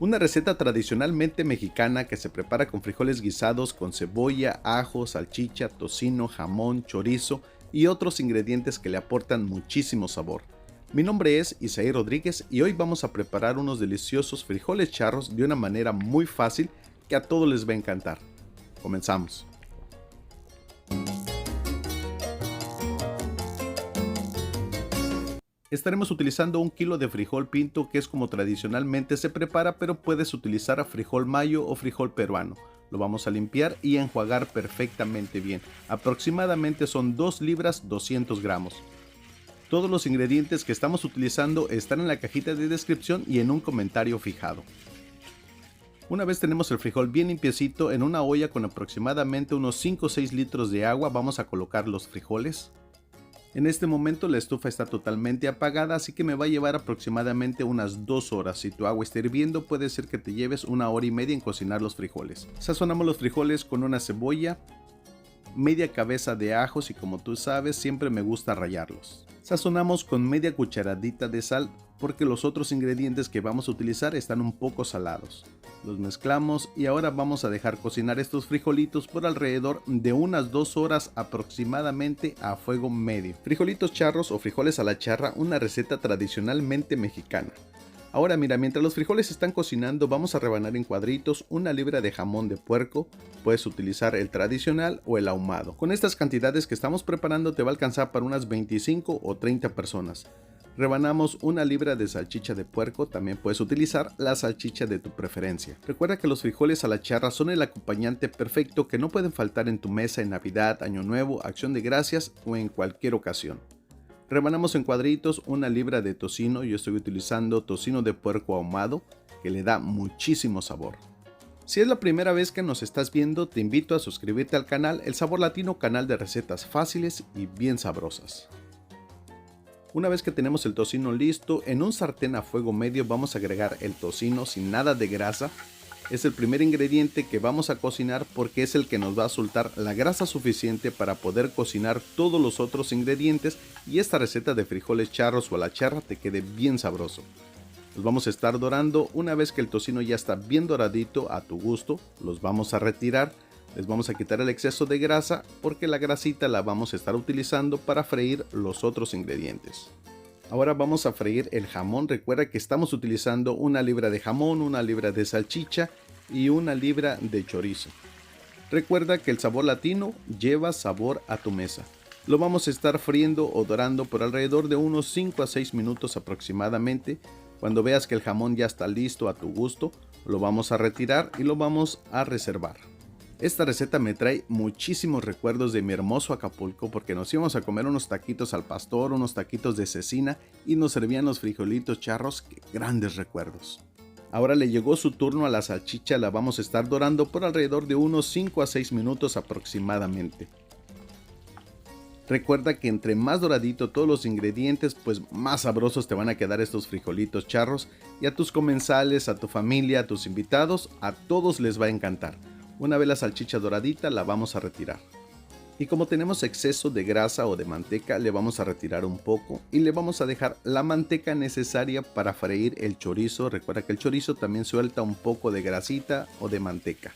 Una receta tradicionalmente mexicana que se prepara con frijoles guisados con cebolla, ajo, salchicha, tocino, jamón, chorizo y otros ingredientes que le aportan muchísimo sabor. Mi nombre es Isaí Rodríguez y hoy vamos a preparar unos deliciosos frijoles charros de una manera muy fácil que a todos les va a encantar. Comenzamos. Estaremos utilizando 1 kilo de frijol pinto, que es como tradicionalmente se prepara, pero puedes utilizar frijol mayo o frijol peruano. Lo vamos a limpiar y enjuagar perfectamente bien. Aproximadamente son 2 libras 200 gramos. Todos los ingredientes que estamos utilizando están en la cajita de descripción y en un comentario fijado. Una vez tenemos el frijol bien limpiecito, en una olla con aproximadamente unos 5 o 6 litros de agua vamos a colocar los frijoles. En este momento la estufa está totalmente apagada, así que me va a llevar aproximadamente unas 2 horas. Si tu agua está hirviendo, puede ser que te lleves 1 hora y media en cocinar los frijoles. Sazonamos los frijoles con una cebolla, media cabeza de ajos y, como tú sabes, siempre me gusta rallarlos. Sazonamos con media cucharadita de sal porque los otros ingredientes que vamos a utilizar están un poco salados. Los mezclamos y ahora vamos a dejar cocinar estos frijolitos por alrededor de unas 2 horas aproximadamente a fuego medio. Frijolitos charros o frijoles a la charra, una receta tradicionalmente mexicana. Ahora mira, mientras los frijoles están cocinando vamos a rebanar en cuadritos 1 libra de jamón de puerco. Puedes utilizar el tradicional o el ahumado. Con estas cantidades que estamos preparando te va a alcanzar para unas 25 o 30 personas. Rebanamos 1 libra de salchicha de puerco, también puedes utilizar la salchicha de tu preferencia. Recuerda que los frijoles a la charra son el acompañante perfecto que no pueden faltar en tu mesa en Navidad, Año Nuevo, Acción de Gracias o en cualquier ocasión. Rebanamos en cuadritos 1 libra de tocino. Yo estoy utilizando tocino de puerco ahumado, que le da muchísimo sabor. Si es la primera vez que nos estás viendo, te invito a suscribirte al canal El Sabor Latino, canal de recetas fáciles y bien sabrosas. Una vez que tenemos el tocino listo, en un sartén a fuego medio vamos a agregar el tocino sin nada de grasa. Es el primer ingrediente que vamos a cocinar porque es el que nos va a soltar la grasa suficiente para poder cocinar todos los otros ingredientes y esta receta de frijoles charros o a la charra te quede bien sabroso. Los vamos a estar dorando. Una vez que el tocino ya está bien doradito a tu gusto, los vamos a retirar. Les vamos a quitar el exceso de grasa porque la grasita la vamos a estar utilizando para freír los otros ingredientes. Ahora vamos a freír el jamón. Recuerda que estamos utilizando 1 libra de jamón, 1 libra de salchicha y 1 libra de chorizo. Recuerda que el sabor latino lleva sabor a tu mesa. Lo vamos a estar friendo o dorando por alrededor de unos 5 a 6 minutos aproximadamente. Cuando veas que el jamón ya está listo a tu gusto, lo vamos a retirar y lo vamos a reservar. Esta receta me trae muchísimos recuerdos de mi hermoso Acapulco porque nos íbamos a comer unos taquitos al pastor, unos taquitos de cecina y nos servían los frijolitos charros. ¡Qué grandes recuerdos! Ahora le llegó su turno a la salchicha, la vamos a estar dorando por alrededor de unos 5 a 6 minutos aproximadamente. Recuerda que entre más doradito todos los ingredientes, pues más sabrosos te van a quedar estos frijolitos charros y a tus comensales, a tu familia, a tus invitados, a todos les va a encantar. Una vez la salchicha doradita la vamos a retirar. Y como tenemos exceso de grasa o de manteca, le vamos a retirar un poco y le vamos a dejar la manteca necesaria para freír el chorizo. Recuerda que el chorizo también suelta un poco de grasita o de manteca.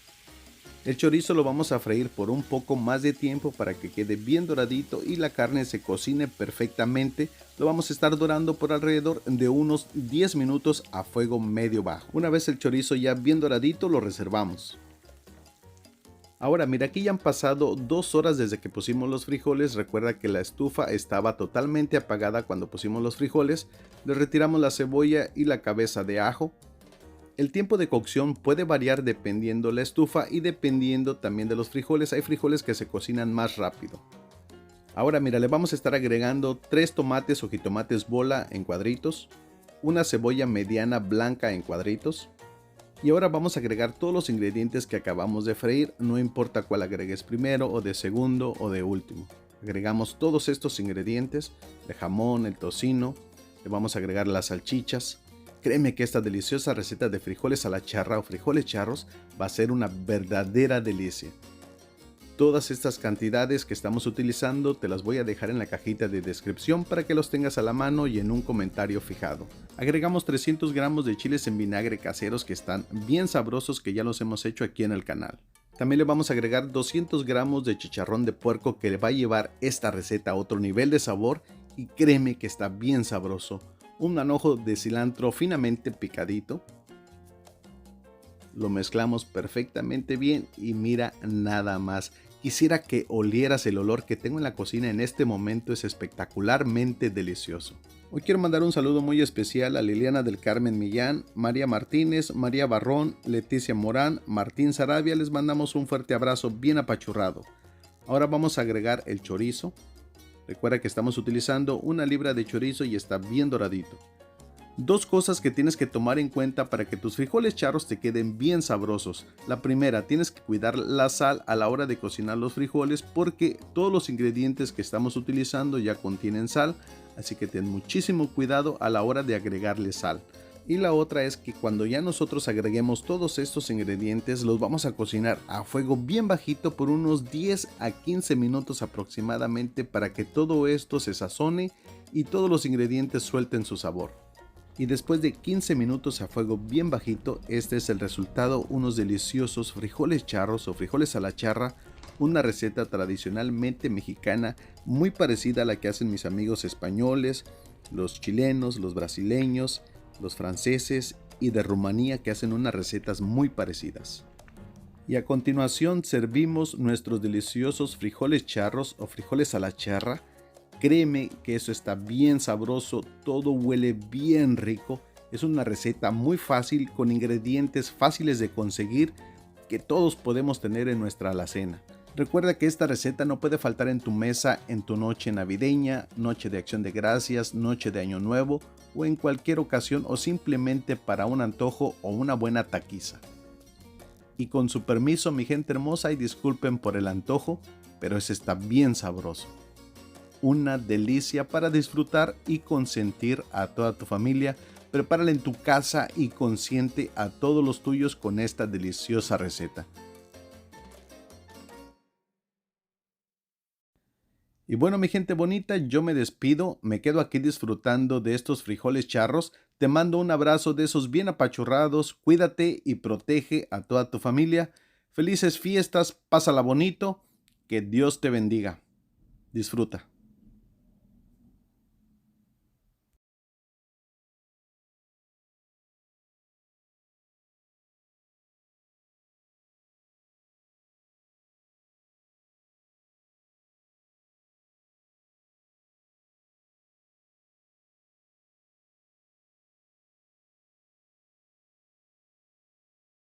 El chorizo lo vamos a freír por un poco más de tiempo para que quede bien doradito y la carne se cocine perfectamente. Lo vamos a estar dorando por alrededor de unos 10 minutos a fuego medio bajo. Una vez el chorizo ya bien doradito, lo reservamos. Ahora mira, aquí ya han pasado 2 horas desde que pusimos los frijoles. Recuerda que la estufa estaba totalmente apagada cuando pusimos los frijoles. Le retiramos la cebolla y la cabeza de ajo. El tiempo de cocción puede variar dependiendo la estufa y dependiendo también de los frijoles. Hay frijoles que se cocinan más rápido. Ahora mira, le vamos a estar agregando 3 tomates o jitomates bola en cuadritos, una cebolla mediana blanca en cuadritos. Y ahora vamos a agregar todos los ingredientes que acabamos de freír, no importa cuál agregues primero o de segundo o de último. Agregamos todos estos ingredientes, el jamón, el tocino, le vamos a agregar las salchichas. Créeme que esta deliciosa receta de frijoles a la charra o frijoles charros va a ser una verdadera delicia. Todas estas cantidades que estamos utilizando te las voy a dejar en la cajita de descripción para que los tengas a la mano y en un comentario fijado. Agregamos 300 gramos de chiles en vinagre caseros que están bien sabrosos, que ya los hemos hecho aquí en el canal. También le vamos a agregar 200 gramos de chicharrón de puerco, que le va a llevar esta receta a otro nivel de sabor y créeme que está bien sabroso. Un manojo de cilantro finamente picadito. Lo mezclamos perfectamente bien y mira nada más. Quisiera que olieras el olor que tengo en la cocina en este momento, es espectacularmente delicioso. Hoy quiero mandar un saludo muy especial a Liliana del Carmen Millán, María Martínez, María Barrón, Leticia Morán, Martín Sarabia. Les mandamos un fuerte abrazo bien apachurrado. Ahora vamos a agregar el chorizo. Recuerda que estamos utilizando 1 libra de chorizo y está bien doradito. Dos cosas que tienes que tomar en cuenta para que tus frijoles charros te queden bien sabrosos. La primera, tienes que cuidar la sal a la hora de cocinar los frijoles, porque todos los ingredientes que estamos utilizando ya contienen sal, así que ten muchísimo cuidado a la hora de agregarle sal. Y la otra es que cuando ya nosotros agreguemos todos estos ingredientes, los vamos a cocinar a fuego bien bajito por unos 10 a 15 minutos aproximadamente, para que todo esto se sazone y todos los ingredientes suelten su sabor. Y después de 15 minutos a fuego bien bajito, este es el resultado: unos deliciosos frijoles charros o frijoles a la charra, una receta tradicionalmente mexicana muy parecida a la que hacen mis amigos españoles, los chilenos, los brasileños, los franceses y de Rumanía, que hacen unas recetas muy parecidas. Y a continuación servimos nuestros deliciosos frijoles charros o frijoles a la charra. Créeme que eso está bien sabroso, todo huele bien rico. Es una receta muy fácil, con ingredientes fáciles de conseguir, que todos podemos tener en nuestra alacena. Recuerda que esta receta no puede faltar en tu mesa en tu noche navideña, noche de Acción de Gracias, noche de Año Nuevo o en cualquier ocasión, o simplemente para un antojo o una buena taquiza. Y con su permiso, mi gente hermosa, y disculpen por el antojo, pero ese está bien sabroso. Una delicia para disfrutar y consentir a toda tu familia. Prepárala en tu casa y consiente a todos los tuyos con esta deliciosa receta. Y bueno, mi gente bonita, yo me despido, me quedo aquí disfrutando de estos frijoles charros. Te mando un abrazo de esos bien apachurrados, cuídate y protege a toda tu familia. Felices fiestas, pásala bonito, que Dios te bendiga. Disfruta.